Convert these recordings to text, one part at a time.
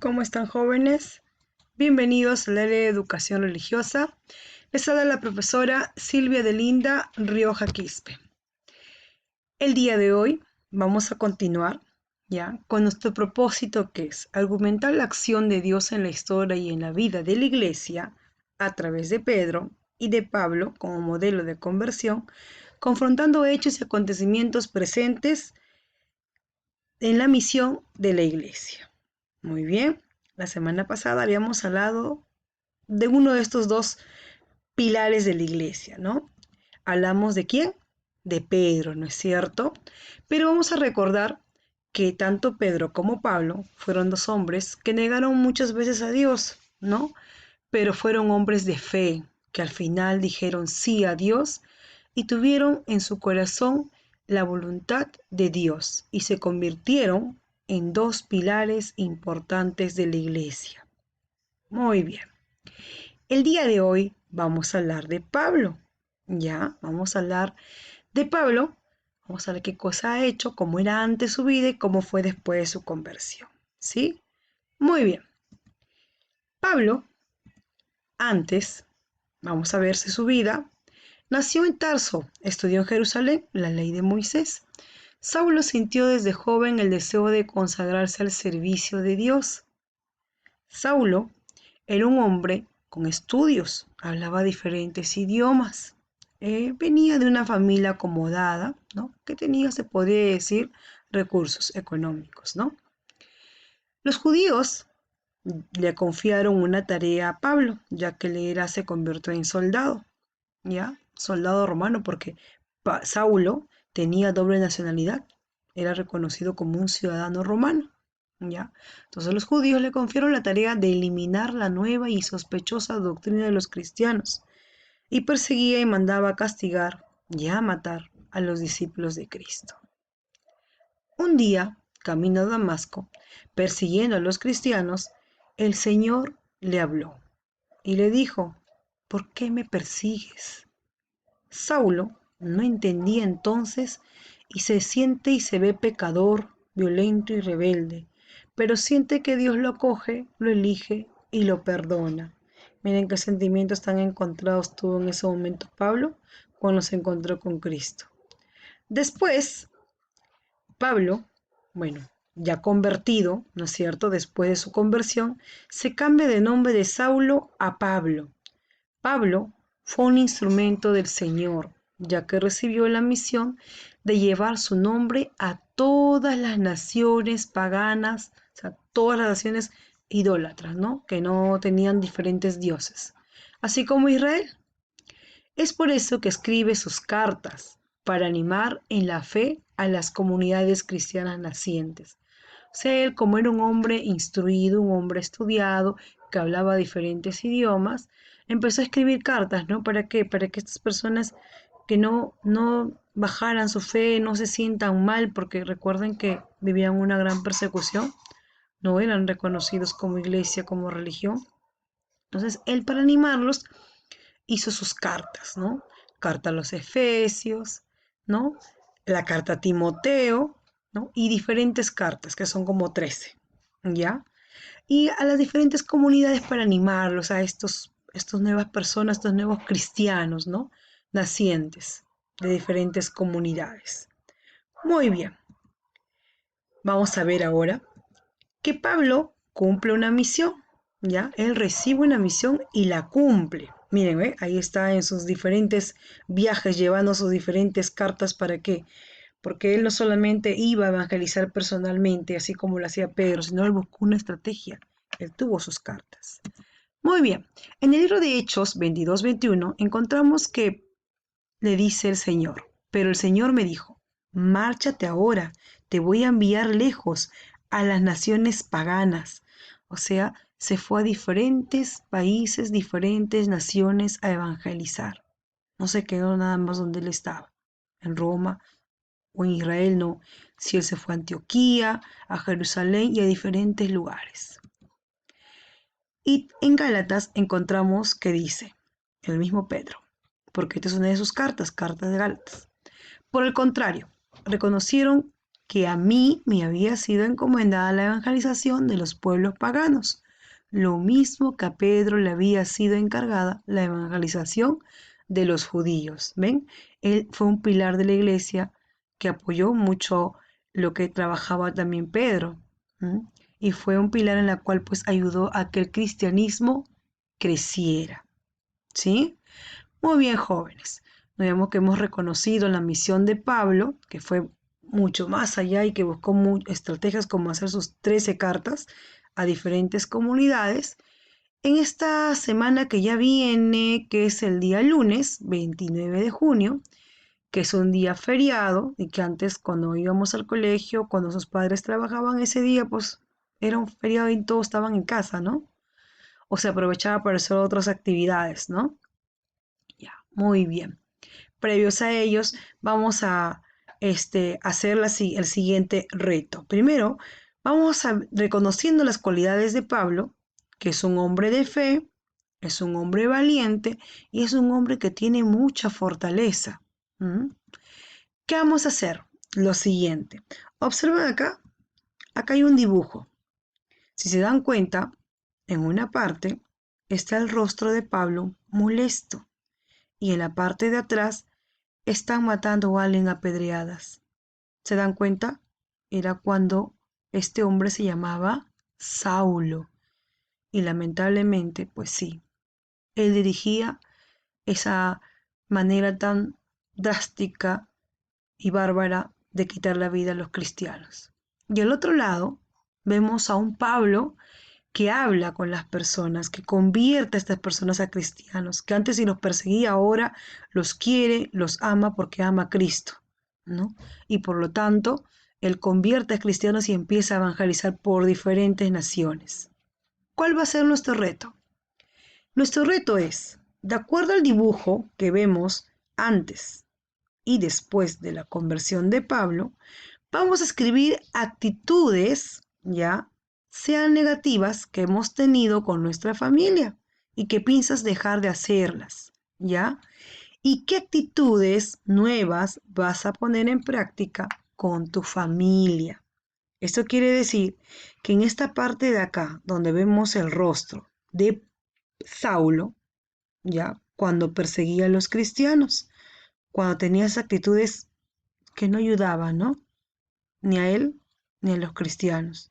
¿Cómo están, jóvenes? Bienvenidos al área de educación religiosa. Les habla la profesora Silvia de Linda Rioja Quispe. El día de hoy vamos a continuar ya con nuestro propósito, que es argumentar la acción de Dios en la historia y en la vida de la iglesia a través de Pedro y de Pablo como modelo de conversión, confrontando hechos y acontecimientos presentes en la misión de la iglesia. Muy bien, la semana pasada habíamos hablado de uno de estos dos pilares de la iglesia, ¿no? Hablamos de quién, de Pedro, ¿no es cierto? Pero vamos a recordar que tanto Pedro como Pablo fueron dos hombres que negaron muchas veces a Dios, ¿no? Pero fueron hombres de fe, que al final dijeron sí a Dios y tuvieron en su corazón la voluntad de Dios y se convirtieron en dos pilares importantes de la iglesia. Muy bien. El día de hoy vamos a hablar de Pablo. Ya, vamos a hablar de Pablo. Vamos a ver qué cosa ha hecho, cómo era antes su vida y cómo fue después de su conversión. ¿Sí? Muy bien. Pablo, antes, vamos a verse su vida, nació en Tarso, estudió en Jerusalén la ley de Moisés. Saulo sintió desde joven el deseo de consagrarse al servicio de Dios. Saulo era un hombre con estudios, hablaba diferentes idiomas. Venía de una familia acomodada, ¿no? Que tenía, se podría decir, recursos económicos, ¿no? Los judíos le confiaron una tarea a Pablo, ya que se convirtió en soldado, ¿ya? Soldado romano, porque Saulo tenía doble nacionalidad, era reconocido como un ciudadano romano, ¿ya? Entonces los judíos le confiaron la tarea de eliminar la nueva y sospechosa doctrina de los cristianos y perseguía y mandaba a castigar y a matar a los discípulos de Cristo. Un día, camino a Damasco, persiguiendo a los cristianos, el Señor le habló y le dijo: ¿por qué me persigues? Saulo no entendía entonces y se siente y se ve pecador, violento y rebelde, pero siente que Dios lo acoge, lo elige y lo perdona. Miren qué sentimientos tan encontrados tuvo en ese momento Pablo cuando se encontró con Cristo. Después, Pablo, bueno, ya convertido, ¿no es cierto? Después de su conversión, se cambia de nombre de Saulo a Pablo. Pablo fue un instrumento del Señor, ya que recibió la misión de llevar su nombre a todas las naciones paganas, o sea, todas las naciones idólatras, ¿no? Que no tenían diferentes dioses, así como Israel. Es por eso que escribe sus cartas, para animar en la fe a las comunidades cristianas nacientes. O sea, él, como era un hombre instruido, un hombre estudiado, que hablaba diferentes idiomas, empezó a escribir cartas, ¿no? ¿Para qué? Para que estas personas que no bajaran su fe, no se sientan mal, porque recuerden que vivían una gran persecución, no eran reconocidos como iglesia, como religión. Entonces, él, para animarlos, hizo sus cartas, ¿no? Carta a los Efesios, ¿no? La carta a Timoteo, ¿no? Y diferentes cartas, que son como 13, ¿ya? Y a las diferentes comunidades para animarlos a estos nuevas personas, estos nuevos cristianos, ¿no? Nacientes de diferentes comunidades. Muy bien, vamos a ver ahora que Pablo cumple una misión, ¿ya? Él recibe una misión y la cumple. Miren, ¿ve? Ahí está en sus diferentes viajes llevando sus diferentes cartas. ¿Para qué? Porque él no solamente iba a evangelizar personalmente, así como lo hacía Pedro, sino él buscó una estrategia. Él tuvo sus cartas. Muy bien, en el libro de Hechos 22-21 encontramos que le dice el Señor, pero el Señor me dijo: márchate ahora, te voy a enviar lejos a las naciones paganas. O sea, se fue a diferentes países, diferentes naciones a evangelizar. No se quedó nada más donde él estaba, en Roma o en Israel, no. Si él se fue a Antioquía, a Jerusalén y a diferentes lugares. Y en Gálatas encontramos que dice, el mismo Pedro, porque esta es una de sus cartas, cartas de Gálatas. Por el contrario, reconocieron que a mí me había sido encomendada la evangelización de los pueblos paganos, lo mismo que a Pedro le había sido encargada la evangelización de los judíos. ¿Ven? Él fue un pilar de la iglesia que apoyó mucho lo que trabajaba también Pedro. ¿Mm? Y fue un pilar en la cual pues ayudó a que el cristianismo creciera. ¿Sí? Muy bien, jóvenes. Nos vemos que hemos reconocido la misión de Pablo, que fue mucho más allá y que buscó estrategias como hacer sus 13 cartas a diferentes comunidades. En esta semana que ya viene, que es el día lunes 29 de junio, que es un día feriado y que antes cuando íbamos al colegio, cuando sus padres trabajaban ese día, pues era un feriado y todos estaban en casa, ¿no? O se aprovechaba para hacer otras actividades, ¿no? Ya, muy bien. Previos a ellos, vamos a hacer el siguiente reto. Primero, vamos a reconociendo las cualidades de Pablo, que es un hombre de fe, es un hombre valiente y es un hombre que tiene mucha fortaleza. ¿Mm? ¿Qué vamos a hacer? Lo siguiente. Observen acá hay un dibujo. Si se dan cuenta, en una parte está el rostro de Pablo molesto y en la parte de atrás están matando a alguien a apedreadas. ¿Se dan cuenta? Era cuando este hombre se llamaba Saulo. Y lamentablemente, pues sí, él dirigía esa manera tan drástica y bárbara de quitar la vida a los cristianos. Y al otro lado vemos a un Pablo que habla con las personas, que convierte a estas personas a cristianos, que antes si los perseguía, ahora los quiere, los ama porque ama a Cristo, ¿no? Y por lo tanto, él convierte a cristianos y empieza a evangelizar por diferentes naciones. ¿Cuál va a ser nuestro reto? Nuestro reto es, de acuerdo al dibujo que vemos antes y después de la conversión de Pablo, vamos a escribir actitudes, ¿ya? Sean negativas que hemos tenido con nuestra familia y que piensas dejar de hacerlas, ¿ya? ¿Y qué actitudes nuevas vas a poner en práctica con tu familia? Esto quiere decir que en esta parte de acá, donde vemos el rostro de Saulo, ¿ya? Cuando perseguía a los cristianos, cuando tenía esas actitudes que no ayudaban, ¿no? Ni a él ni a los cristianos.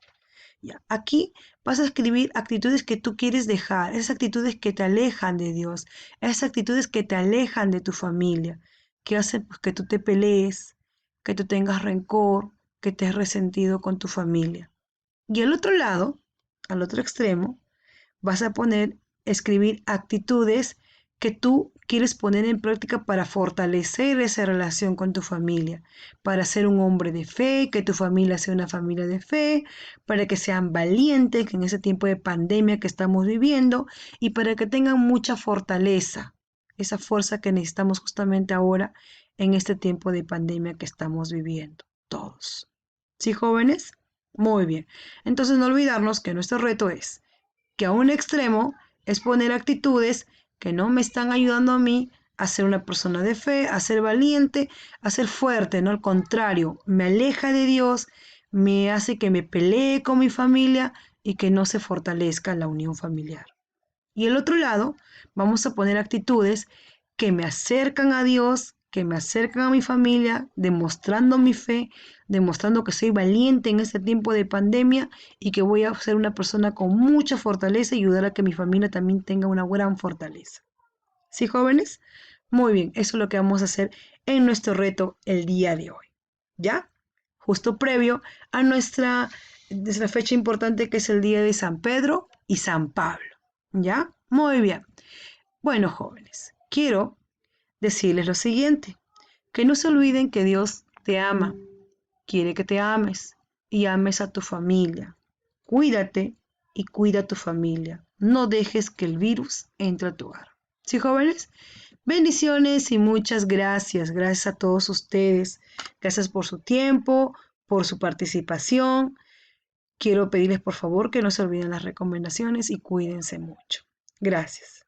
Ya. Aquí vas a escribir actitudes que tú quieres dejar, esas actitudes que te alejan de Dios, esas actitudes que te alejan de tu familia, que hacen pues, que tú te pelees, que tú tengas rencor, que te has resentido con tu familia. Y al otro lado, al otro extremo, vas a escribir actitudes que tú quieres poner en práctica para fortalecer esa relación con tu familia, para ser un hombre de fe, que tu familia sea una familia de fe, para que sean valientes en ese tiempo de pandemia que estamos viviendo y para que tengan mucha fortaleza, esa fuerza que necesitamos justamente ahora en este tiempo de pandemia que estamos viviendo, todos. ¿Sí, jóvenes? Muy bien. Entonces no olvidarnos que nuestro reto es que a un extremo es poner actitudes que no me están ayudando a mí a ser una persona de fe, a ser valiente, a ser fuerte, ¿no? Al contrario, me aleja de Dios, me hace que me pelee con mi familia y que no se fortalezca la unión familiar. Y el otro lado, vamos a poner actitudes que me acercan a Dios, que me acercan a mi familia, demostrando mi fe, demostrando que soy valiente en este tiempo de pandemia y que voy a ser una persona con mucha fortaleza y ayudar a que mi familia también tenga una gran fortaleza. ¿Sí, jóvenes? Muy bien, eso es lo que vamos a hacer en nuestro reto el día de hoy. ¿Ya? Justo previo a nuestra fecha importante que es el día de San Pedro y San Pablo. ¿Ya? Muy bien. Bueno, jóvenes, quiero decirles lo siguiente, que no se olviden que Dios te ama, quiere que te ames y ames a tu familia. Cuídate y cuida a tu familia. No dejes que el virus entre a tu hogar. ¿Sí, jóvenes? Bendiciones y muchas gracias. Gracias a todos ustedes. Gracias por su tiempo, por su participación. Quiero pedirles por favor que no se olviden las recomendaciones y cuídense mucho. Gracias.